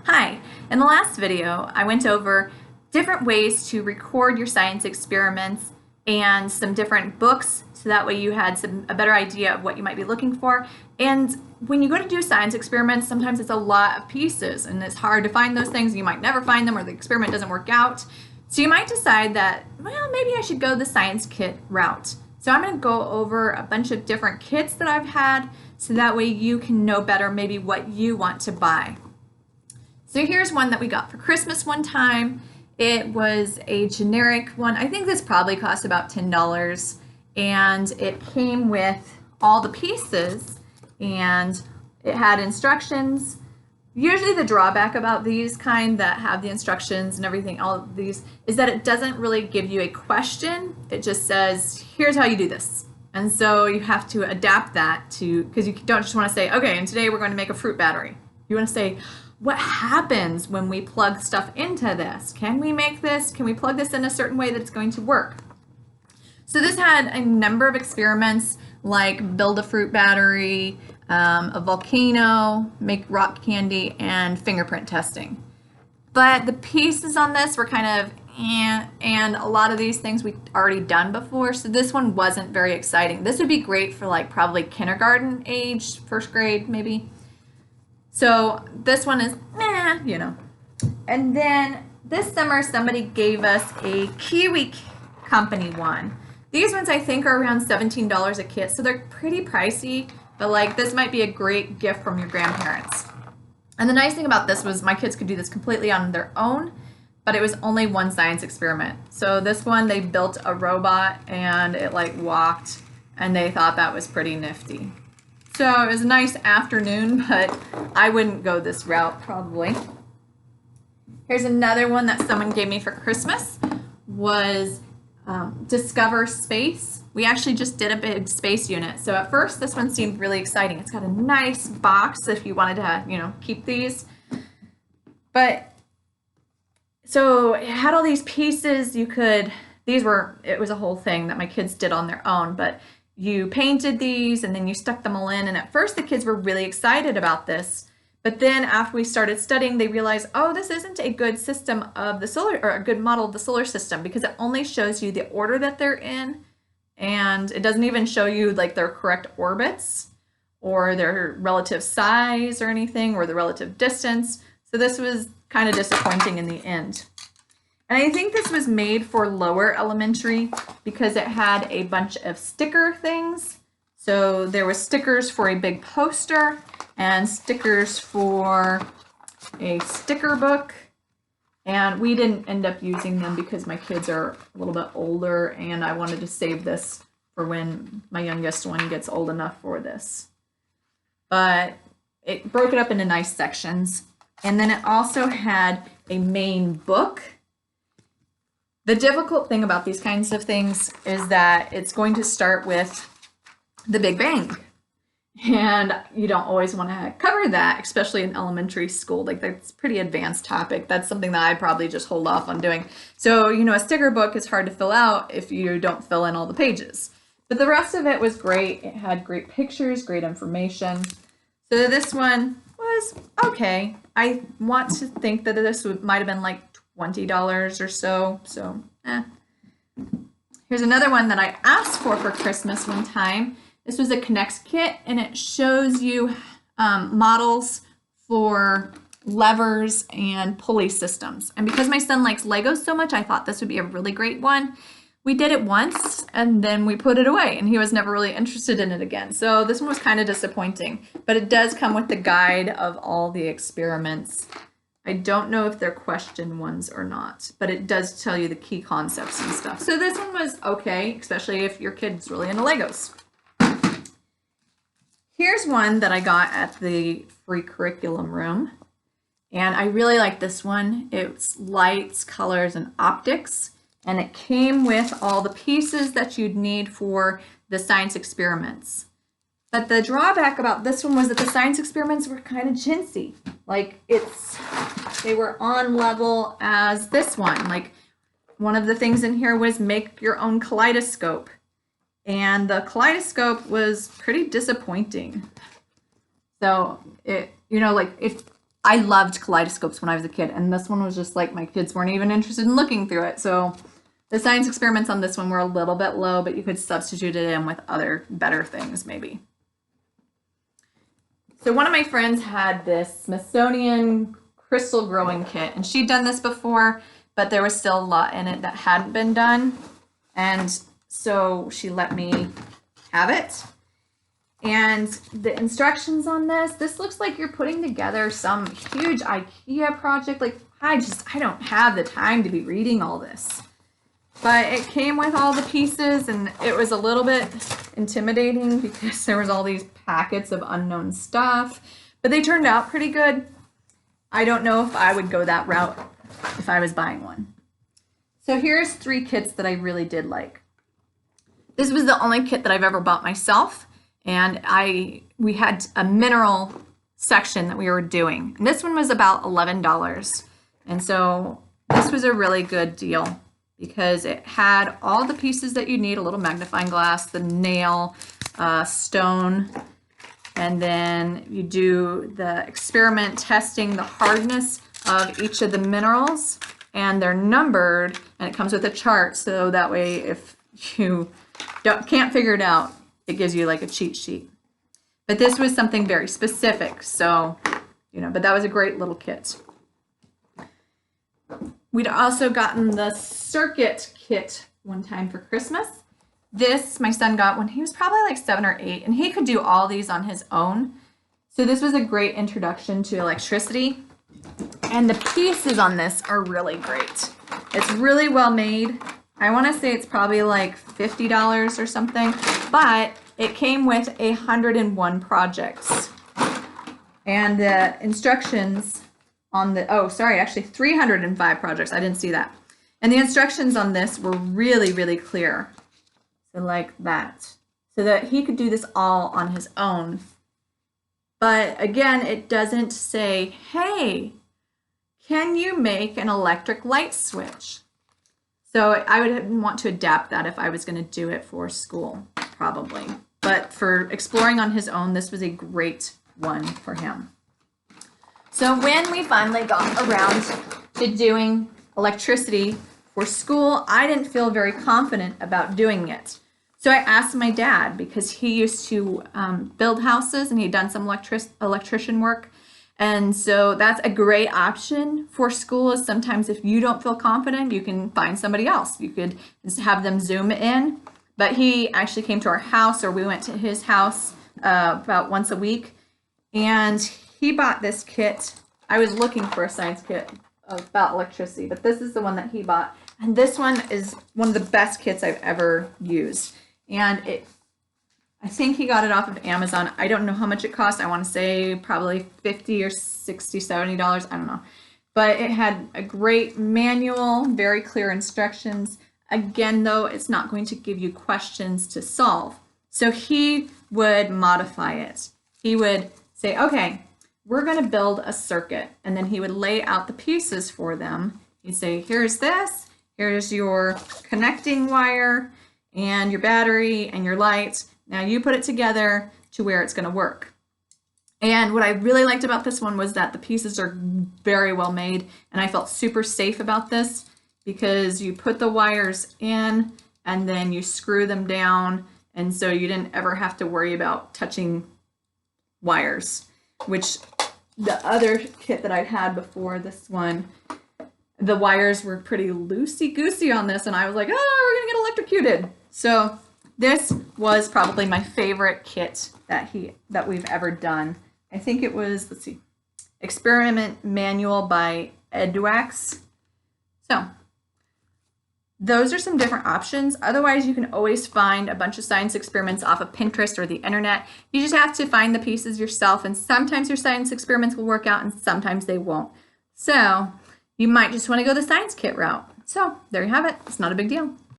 Hi, in the last video, I went over different ways to record your science experiments and some different books so that way you had a better idea of what you might be looking for. And when you go to do science experiments, sometimes it's a lot of pieces and it's hard to find those things. You might never find them or the experiment doesn't work out. So you might decide that, well, maybe I should go the science kit route. So I'm going to go over a bunch of different kits that I've had so that way you can know better maybe what you want to buy. So here's one that we got for Christmas one time. It was a generic one. I think this probably cost about $10, and it came with all the pieces and it had instructions. Usually the drawback about these kind that have the instructions and everything, all of these, is that it doesn't really give you a question. It just says, here's how you do this. And so you have to adapt that to, because you don't just want to say, okay, and today we're going to make a fruit battery. You want to say, what happens when we plug stuff into this? Can we make this? Can we plug this in a certain way that it's going to work? So this had a number of experiments like build a fruit battery, a volcano, make rock candy, and fingerprint testing. But the pieces on this were kind of and a lot of these things we've already done before, so this one wasn't very exciting. This would be great for like probably kindergarten age, first grade maybe. So this one is, you know. And then this summer somebody gave us a Kiwi Company one. These ones I think are around $17 a kit, so they're pretty pricey, but like this might be a great gift from your grandparents. And the nice thing about this was my kids could do this completely on their own, but it was only one science experiment. So this one, they built a robot and it like walked, and they thought that was pretty nifty. So it was a nice afternoon, but I wouldn't go this route probably. Here's another one that someone gave me for Christmas, was Discover Space. We actually just did a big space unit. So at first this one seemed really exciting. It's got a nice box if you wanted to, keep these. But so it had all these pieces it was a whole thing that my kids did on their own, but you painted these and then you stuck them all in. And at first the kids were really excited about this. But then after we started studying, they realized, oh, this isn't a good system of the solar, or a good model of the solar system, because it only shows you the order that they're in. And it doesn't even show you like their correct orbits or their relative size or anything, or the relative distance. So this was kind of disappointing in the end. And I think this was made for lower elementary because it had a bunch of sticker things. So there were stickers for a big poster and stickers for a sticker book. And we didn't end up using them because my kids are a little bit older and I wanted to save this for when my youngest one gets old enough for this. But it broke it up into nice sections. And then it also had a main book. The difficult thing about these kinds of things is that it's going to start with the Big Bang. And you don't always want to cover that, especially in elementary school. Like, that's a pretty advanced topic. That's something that I probably just hold off on doing. So, a sticker book is hard to fill out if you don't fill in all the pages. But the rest of it was great. It had great pictures, great information. So this one was okay. I want to think that this might have been like $20 or so. So, Here's another one that I asked for Christmas one time. This was a Connects kit, and it shows you models for levers and pulley systems. And because my son likes Legos so much, I thought this would be a really great one. We did it once, and then we put it away, and he was never really interested in it again. So this one was kind of disappointing, but it does come with the guide of all the experiments. I don't know if they're question ones or not, but it does tell you the key concepts and stuff. So this one was okay, especially if your kid's really into Legos. Here's one that I got at the free curriculum room, and I really like this one. It's lights, colors, and optics, and it came with all the pieces that you'd need for the science experiments. But the drawback about this one was that the science experiments were kind of chintzy. Like, they were on level as this one. Like, one of the things in here was make your own kaleidoscope. And the kaleidoscope was pretty disappointing. So it, like if I loved kaleidoscopes when I was a kid, and this one was just like my kids weren't even interested in looking through it. So the science experiments on this one were a little bit low, but you could substitute it in with other better things maybe. So one of my friends had this Smithsonian crystal growing kit, and she'd done this before, but there was still a lot in it that hadn't been done. And so she let me have it. And the instructions on this looks like you're putting together some huge IKEA project. Like, I don't have the time to be reading all this. But it came with all the pieces, and it was a little bit intimidating because there was all these packets of unknown stuff. But they turned out pretty good. I don't know if I would go that route if I was buying one. So here's 3 kits that I really did like. This was the only kit that I've ever bought myself. And we had a mineral section that we were doing. And this one was about $11. And so this was a really good deal because it had all the pieces that you need, a little magnifying glass, the nail, stone, and then you do the experiment testing the hardness of each of the minerals, and they're numbered, and it comes with a chart, so that way if you can't figure it out, it gives you like a cheat sheet. But this was something very specific, so, but that was a great little kit. We'd also gotten the circuit kit one time for Christmas. This my son got when he was probably like 7 or 8, and he could do all these on his own. So this was a great introduction to electricity. And the pieces on this are really great. It's really well made. I want to say it's probably like $50 or something, but it came with 101 projects. And the instructions on the, actually 305 projects. I didn't see that. And the instructions on this were really, really clear. So like that. So that he could do this all on his own. But again, it doesn't say, hey, can you make an electric light switch? So I would want to adapt that if I was going to do it for school, probably. But for exploring on his own, this was a great one for him. So when we finally got around to doing electricity for school, I didn't feel very confident about doing it. So I asked my dad, because he used to build houses and he'd done some electrician work. And so that's a great option for school, is sometimes if you don't feel confident, you can find somebody else. You could just have them Zoom in. But he actually came to our house, or we went to his house about once a week. And he bought this kit. I was looking for a science kit about electricity, but this is the one that he bought. And this one is one of the best kits I've ever used. And I think he got it off of Amazon. I don't know how much it cost. I want to say probably $50 or $60, $70. I don't know. But it had a great manual, very clear instructions. Again, though, it's not going to give you questions to solve. So he would modify it. He would say, okay, we're going to build a circuit. And then he would lay out the pieces for them. He'd say, here's this. Here's your connecting wire and your battery and your lights. Now you put it together to where it's going to work. And what I really liked about this one was that the pieces are very well made, and I felt super safe about this because you put the wires in and then you screw them down, and so you didn't ever have to worry about touching wires, which the other kit that I'd had before this one, the wires were pretty loosey-goosey on this, and I was like, oh, we're gonna get electrocuted. So this was probably my favorite kit that we've ever done. I think it was, let's see, Experiment Manual by Edwax. So those are some different options. Otherwise, you can always find a bunch of science experiments off of Pinterest or the internet. You just have to find the pieces yourself, and sometimes your science experiments will work out and sometimes they won't. So you might just want to go the science kit route. So there you have it. It's not a big deal.